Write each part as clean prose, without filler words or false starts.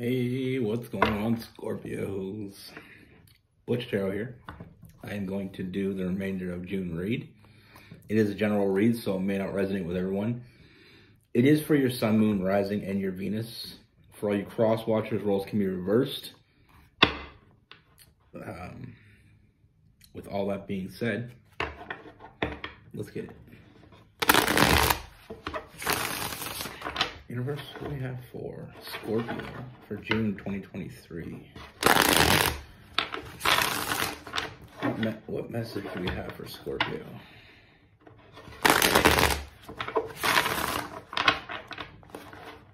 Hey, what's going on, Scorpios? Butch Tarot here. I am going to do the remainder of June read. It is a general read, so it may not resonate with everyone. It is for your Sun, Moon, Rising, and your Venus. For all you cross watchers, roles can be reversed. With all that being said, let's get it. Universe, what do we have for Scorpio for June 2023? What message do we have for Scorpio?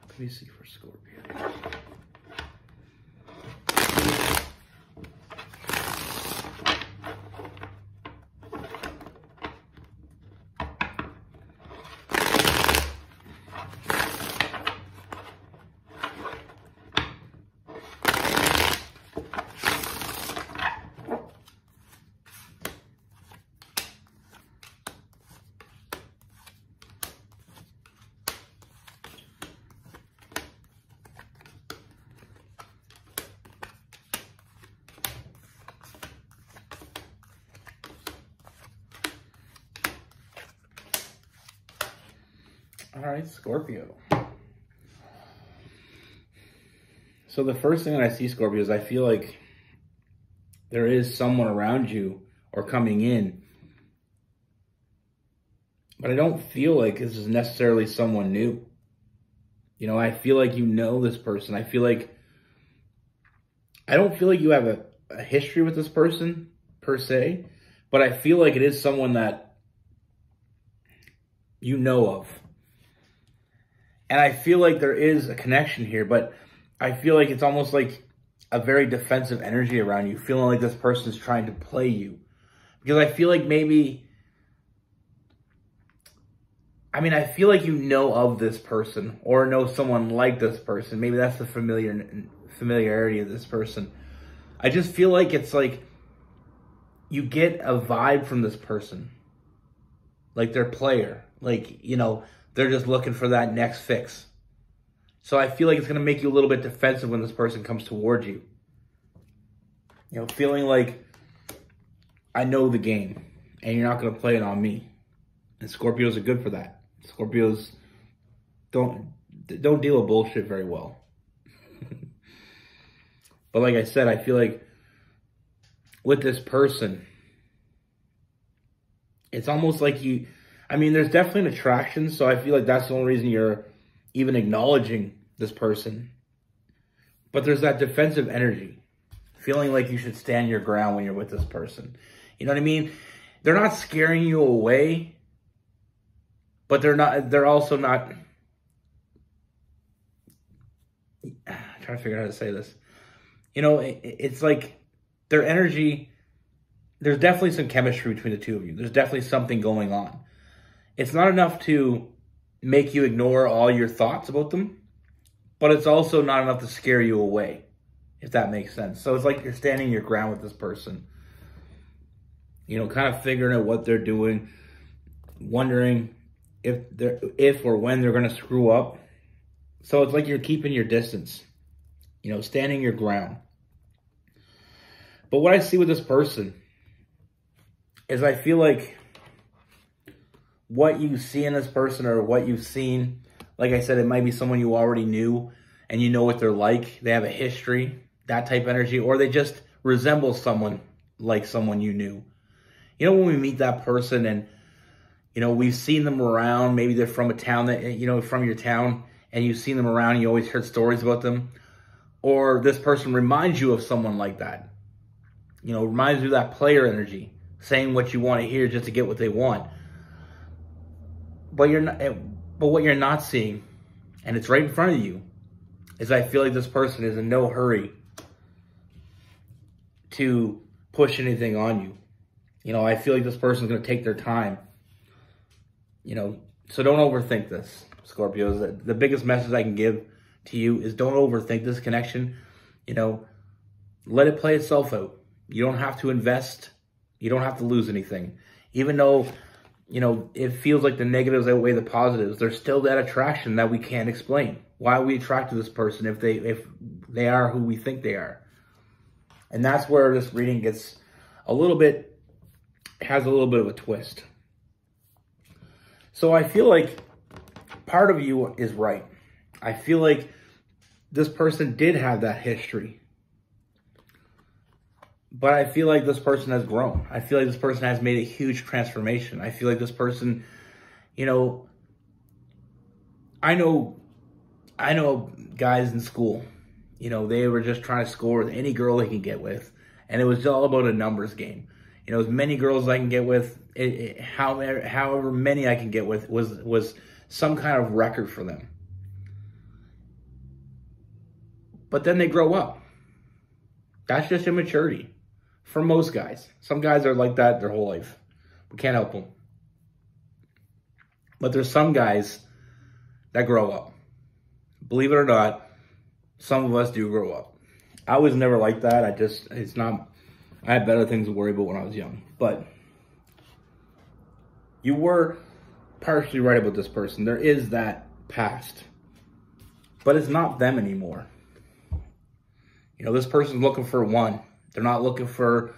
Let me see for Scorpio. All right, Scorpio. So the first thing that I see, Scorpio, is I feel like there is someone around you or coming in, but I don't feel like this is necessarily someone new. You know, I feel like you know this person. I don't feel like you have a history with this person per se, but I feel like it is someone that you know of. And I feel like there is a connection here, but I feel like it's almost like a very defensive energy around you, feeling like this person is trying to play you. Because I feel like I feel like you know of this person or know someone like this person. Maybe that's the familiarity of this person. I just feel like it's like you get a vibe from this person. Like they're player. Like, you know, they're just looking for that next fix. So I feel like it's going to make you a little bit defensive when this person comes towards you. You know, feeling like I know the game and you're not going to play it on me. And Scorpios are good for that. Scorpios don't deal with bullshit very well. But like I said, I feel like with this person, it's almost like there's definitely an attraction, so I feel like that's the only reason you're even acknowledging this person. But there's that defensive energy, feeling like you should stand your ground when you're with this person. You know what I mean? They're not scaring you away, but they're also not... I'm trying to figure out how to say this. You know, it's like their energy... There's definitely some chemistry between the two of you. There's definitely something going on. It's not enough to make you ignore all your thoughts about them, but it's also not enough to scare you away, if that makes sense. So it's like you're standing your ground with this person. You know, kind of figuring out what they're doing, wondering if or when they're going to screw up. So it's like you're keeping your distance, you know, standing your ground. But what I see with this person is I feel like what you see in this person or what you've seen, like I said, it might be someone you already knew and you know what they're like. They have a history, that type of energy, or they just resemble someone like someone you knew. You know, when we meet that person and, you know, we've seen them around, maybe they're from a town that, you know, from your town, and you've seen them around and you always heard stories about them. Or this person reminds you of someone like that. You know, reminds you of that player energy, saying what you want to hear just to get what they want. But what you're not seeing, and it's right in front of you, is I feel like this person is in no hurry to push anything on you. You know, I feel like this person's going to take their time. You know, so don't overthink this, Scorpios. The biggest message I can give to you is don't overthink this connection. You know, let it play itself out. You don't have to invest. You don't have to lose anything. Even though, you know, it feels like the negatives outweigh the positives, there's still that attraction that we can't explain. Why are we attracted to this person if They are who we think they are. And that's where this reading gets has a little bit of a twist. So I feel like part of you is right. I feel like this person did have that history. But I feel like this person has grown. I feel like this person has made a huge transformation. I feel like this person, you know, I know guys in school, you know, they were just trying to score with any girl they can get with. And it was all about a numbers game. You know, as many girls as I can get with, however many I can get with was some kind of record for them. But then they grow up. That's just immaturity for most guys. Some guys are like that their whole life. We can't help them. But there's some guys that grow up. Believe it or not, some of us do grow up. I was never like that. I had better things to worry about when I was young. But you were partially right about this person. There is that past. But it's not them anymore. You know, this person's looking for one. They're not looking for,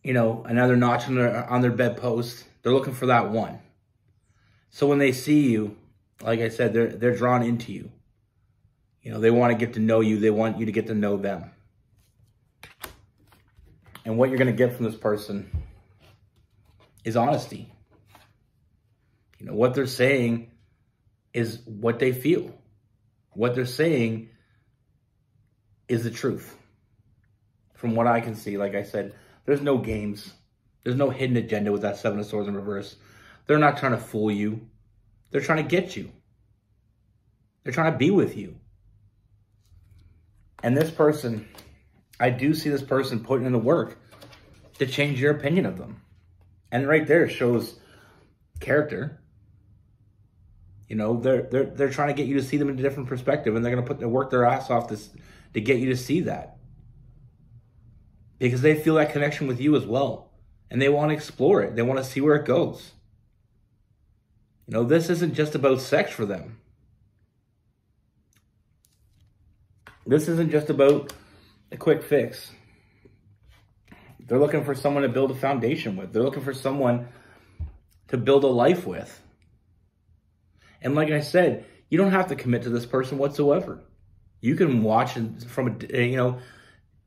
you know, another notch on their bedpost. They're looking for that one. So when they see you, like I said, they're drawn into you. You know, they want to get to know you. They want you to get to know them. And what you're going to get from this person is honesty. You know, what they're saying is what they feel. What they're saying is the truth. From what I can see, like I said, there's no games. There's no hidden agenda with that Seven of Swords in reverse. They're not trying to fool you. They're trying to get you. They're trying to be with you. And this person, I do see this person putting in the work to change your opinion of them. And right there shows character. You know, they're trying to get you to see them in a different perspective, and they're going to work their ass off to get you to see that. Because they feel that connection with you as well. And they want to explore it. They want to see where it goes. You know, this isn't just about sex for them. This isn't just about a quick fix. They're looking for someone to build a foundation with. They're looking for someone to build a life with. And like I said, you don't have to commit to this person whatsoever. You can watch and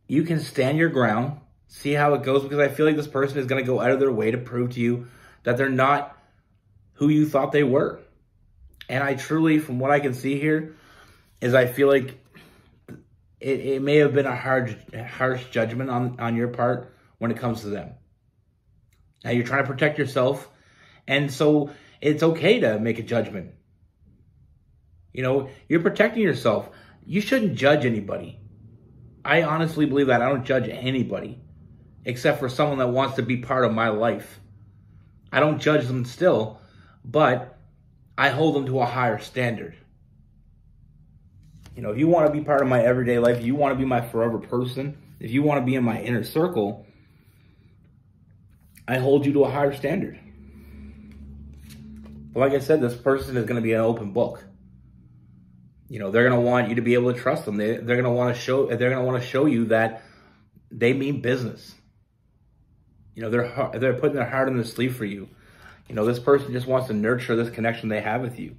you can stand your ground, see how it goes, because I feel like this person is going to go out of their way to prove to you that they're not who you thought they were. And I truly, from what I can see here, is I feel like it may have been a harsh judgment on your part when it comes to them. Now you're trying to protect yourself, and so it's okay to make a judgment. You know, you're protecting yourself. You shouldn't judge anybody. I honestly believe that. I don't judge anybody except for someone that wants to be part of my life. I don't judge them still, but I hold them to a higher standard. You know, if you want to be part of my everyday life, if you want to be my forever person, if you want to be in my inner circle, I hold you to a higher standard. But like I said, this person is going to be an open book. You know, they're going to want you to be able to trust them. They're going to want to show you that they mean business. You know, they're putting their heart on their sleeve for you. You know, this person just wants to nurture this connection they have with you.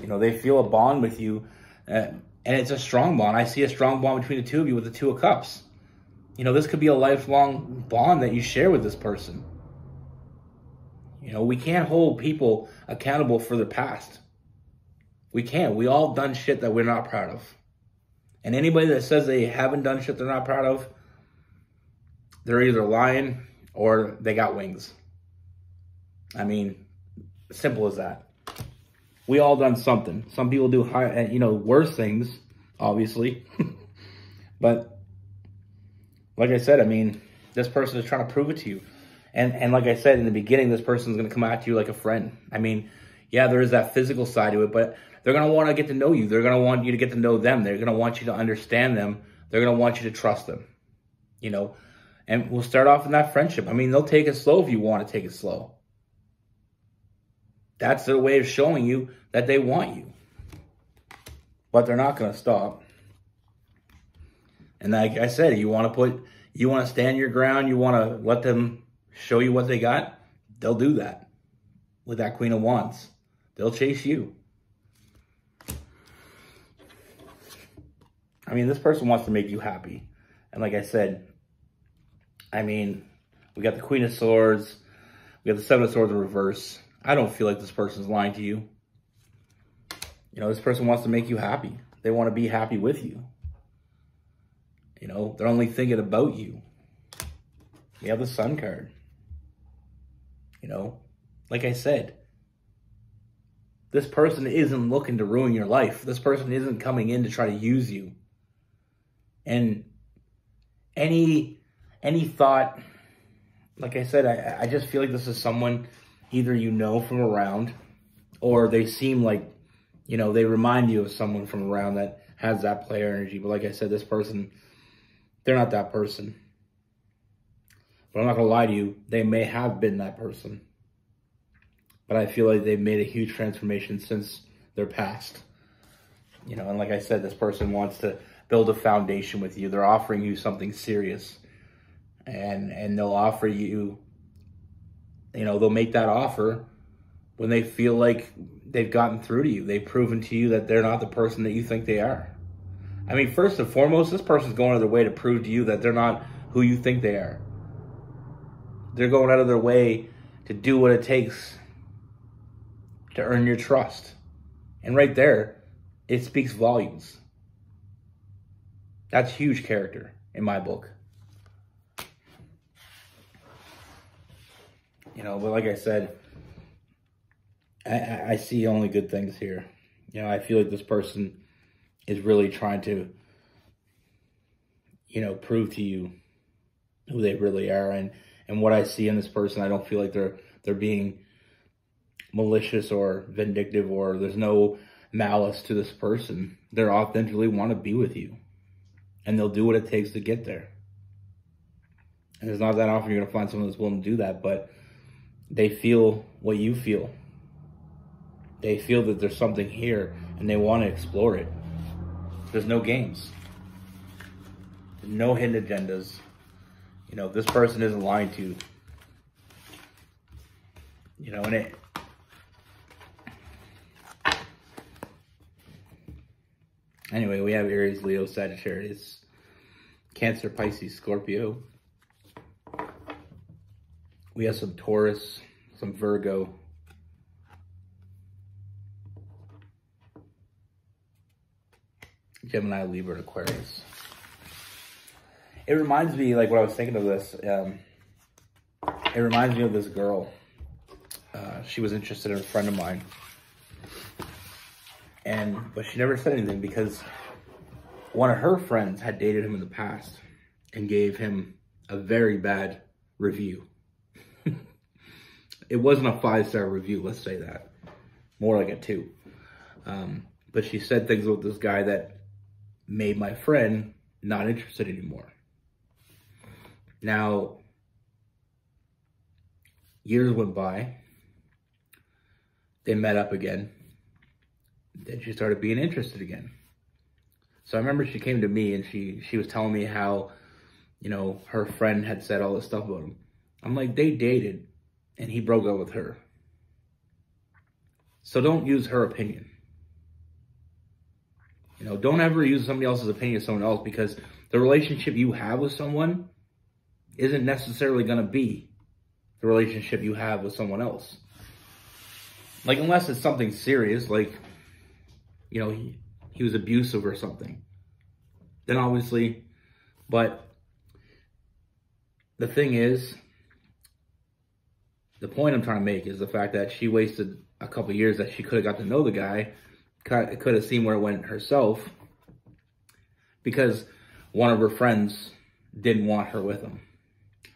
You know, they feel a bond with you, and it's a strong bond. I see a strong bond between the two of you with the Two of Cups. You know, this could be a lifelong bond that you share with this person. You know, we can't hold people accountable for their past. We can't. We all done shit that we're not proud of. And anybody that says they haven't done shit they're not proud of, they're either lying or they got wings. I mean, simple as that. We all done something. Some people do worse things, obviously. But like I said, I mean, this person is trying to prove it to you. And like I said in the beginning, this person is going to come at you like a friend. I mean, yeah, there is that physical side to it, but they're going to want to get to know you. They're going to want you to get to know them. They're going to want you to understand them. They're going to want you to trust them. You know, and we'll start off in that friendship. I mean, they'll take it slow if you want to take it slow. That's their way of showing you that they want you. But they're not going to stop. And like I said, you want to stand your ground, you want to let them show you what they got, they'll do that. With that Queen of Wands, they'll chase you. I mean, this person wants to make you happy. And like I said, I mean, we got the Queen of Swords, we got the Seven of Swords in reverse. I don't feel like this person's lying to you. You know, this person wants to make you happy. They want to be happy with you. You know, they're only thinking about you. We have the Sun card. You know, like I said, this person isn't looking to ruin your life. This person isn't coming in to try to use you. And any thought, like I said, I just feel like this is someone either you know from around, or they seem like, you know, they remind you of someone from around that has that player energy. But like I said, this person, they're not that person. But I'm not going to lie to you, they may have been that person. But I feel like they've made a huge transformation since their past. You know, and like I said, this person wants to build a foundation with you. They're offering you something serious. And they'll offer you, you know, they'll make that offer when they feel like they've gotten through to you. They've proven to you that they're not the person that you think they are. I mean, first and foremost, this person's going out of their way to prove to you that they're not who you think they are. They're going out of their way to do what it takes to earn your trust. And right there, it speaks volumes. That's huge character in my book. You know, but like I said, I see only good things here. You know, I feel like this person is really trying to, you know, prove to you who they really are. And what I see in this person, I don't feel like they're being malicious or vindictive, or there's no malice to this person. They authentically want to be with you. And they'll do what it takes to get there. And it's not that often you're going to find someone that's willing to do that, but they feel what you feel. They feel that there's something here, and they want to explore it. There's no games. There's no hidden agendas. You know, this person isn't lying to you. You know, and it... Anyway, we have Aries, Leo, Sagittarius, Cancer, Pisces, Scorpio. We have some Taurus, some Virgo. Gemini, Libra, and Aquarius. It reminds me, like when I was thinking of this, it reminds me of this girl. She was interested in a friend of mine. But she never said anything because one of her friends had dated him in the past and gave him a very bad review. It wasn't a 5-star review, let's say that. More like a 2. But she said things with this guy that made my friend not interested anymore. Now, years went by. They met up again. Then she started being interested again. So I remember she came to me and she was telling me how, you know, her friend had said all this stuff about him. I'm like, they dated and he broke up with her. So don't use her opinion. You know, don't ever use somebody else's opinion of someone else, because the relationship you have with someone isn't necessarily going to be the relationship you have with someone else. Like, unless it's something serious, like, you know, he was abusive or something. Then obviously, but the thing is, the point I'm trying to make is the fact that she wasted a couple of years that she could have got to know the guy, could have seen where it went herself, because one of her friends didn't want her with him.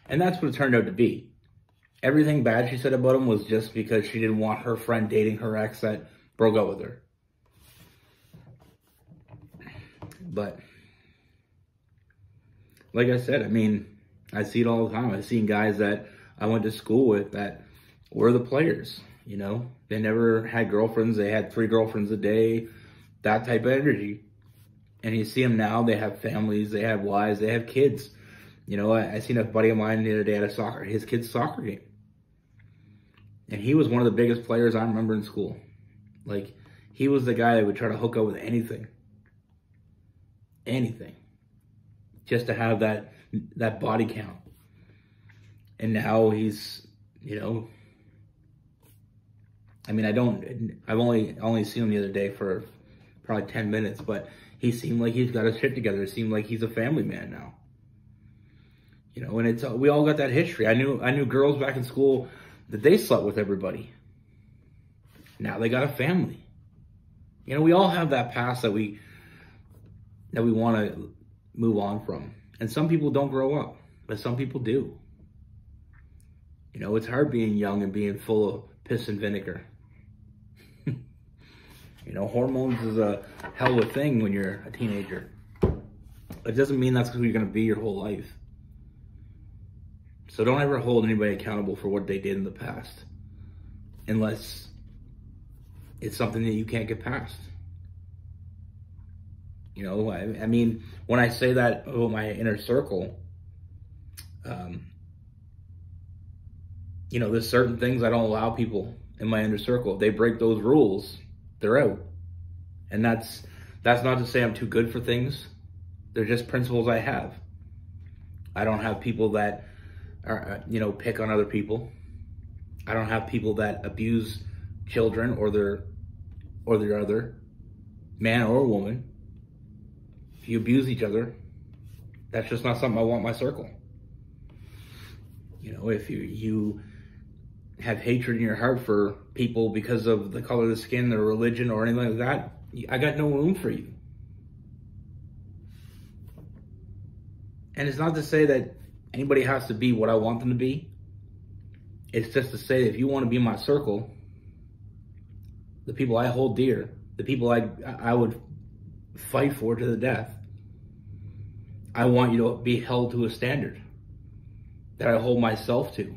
And that's what it turned out to be. Everything bad she said about him was just because she didn't want her friend dating her ex that broke up with her. But, like I said, I mean, I see it all the time. I've seen guys that I went to school with that were the players, you know. They never had girlfriends. They had 3 girlfriends a day, that type of energy. And you see them now, they have families, they have wives, they have kids. You know, I seen a buddy of mine the other day at his kid's soccer game. And he was one of the biggest players I remember in school. Like, he was the guy that would try to hook up with anything. Anything. Just to have that body count. And now he's, you know, I mean, I've only seen him the other day for probably 10 minutes, but he seemed like he's got his shit together. It seemed like he's a family man now. You know, and we all got that history. I knew girls back in school that they slept with everybody. Now they got a family. You know, we all have that past that we want to move on from. And some people don't grow up, but some people do. You know, it's hard being young and being full of piss and vinegar. You know, hormones is a hell of a thing when you're a teenager. It doesn't mean that's who you're going to be your whole life. So don't ever hold anybody accountable for what they did in the past. Unless it's something that you can't get past. You know, I mean, when I say that about my inner circle, you know, there's certain things I don't allow people in my inner circle. If they break those rules, they're out. And that's not to say I'm too good for things. They're just principles I have. I don't have people that are, you know, pick on other people. I don't have people that abuse children or their other, man or woman. If you abuse each other, that's just not something I want in my circle. You know, if you have hatred in your heart for people because of the color of the skin, their religion, or anything like that, I got no room for you. And it's not to say that anybody has to be what I want them to be. It's just to say that if you want to be in my circle, the people I hold dear, the people I would fight for to the death, I want you to be held to a standard that I hold myself to.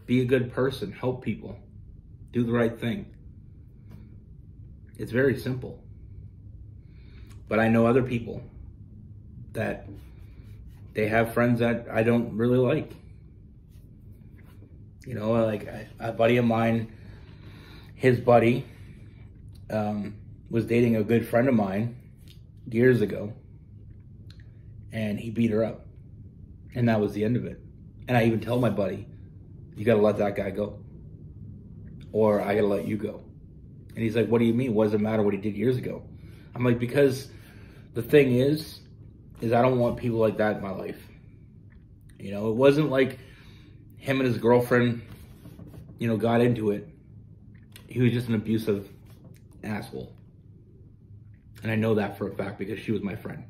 Be a good person, help people, do the right thing. It's very simple. But I know other people that they have friends that I don't really like. You know, like a buddy of mine, his buddy was dating a good friend of mine years ago, and he beat her up. And that was the end of it. And I even tell my buddy, you got to let that guy go, or I got to let you go. And he's like, what do you mean? What does it matter what he did years ago? I'm like, because the thing is I don't want people like that in my life. You know, it wasn't like him and his girlfriend, you know, got into it. He was just an abusive asshole. And I know that for a fact because she was my friend.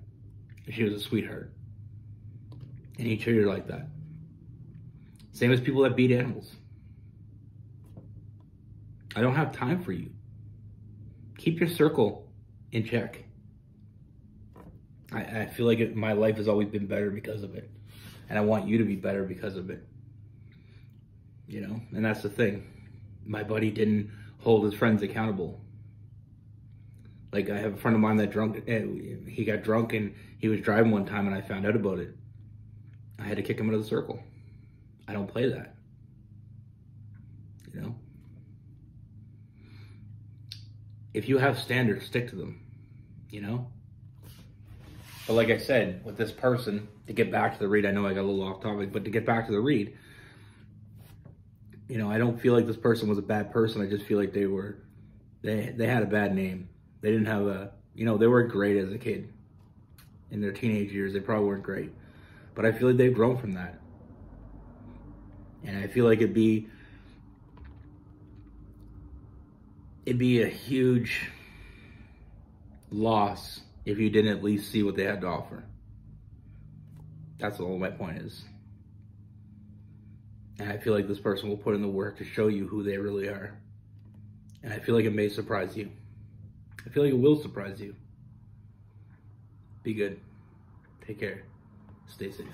And she was a sweetheart. And he treated her like that. Same as people that beat animals. I don't have time for you. Keep your circle in check. I feel like my life has always been better because of it. And I want you to be better because of it. You know, and that's the thing. My buddy didn't hold his friends accountable. Like, I have a friend of mine that he got drunk and he was driving one time and I found out about it. I had to kick him out of the circle. I don't play that. You know? If you have standards, stick to them. You know? But like I said, with this person, to get back to the read, I know I got a little off topic, but to get back to the read, you know, I don't feel like this person was a bad person. I just feel like they had a bad name. They didn't have you know, they weren't great as a kid. In their teenage years, they probably weren't great. But I feel like they've grown from that. And I feel like it'd be a huge loss if you didn't at least see what they had to offer. That's all my point is. And I feel like this person will put in the work to show you who they really are. And I feel like it may surprise you. I feel like it will surprise you. Be good. Take care. Stay safe.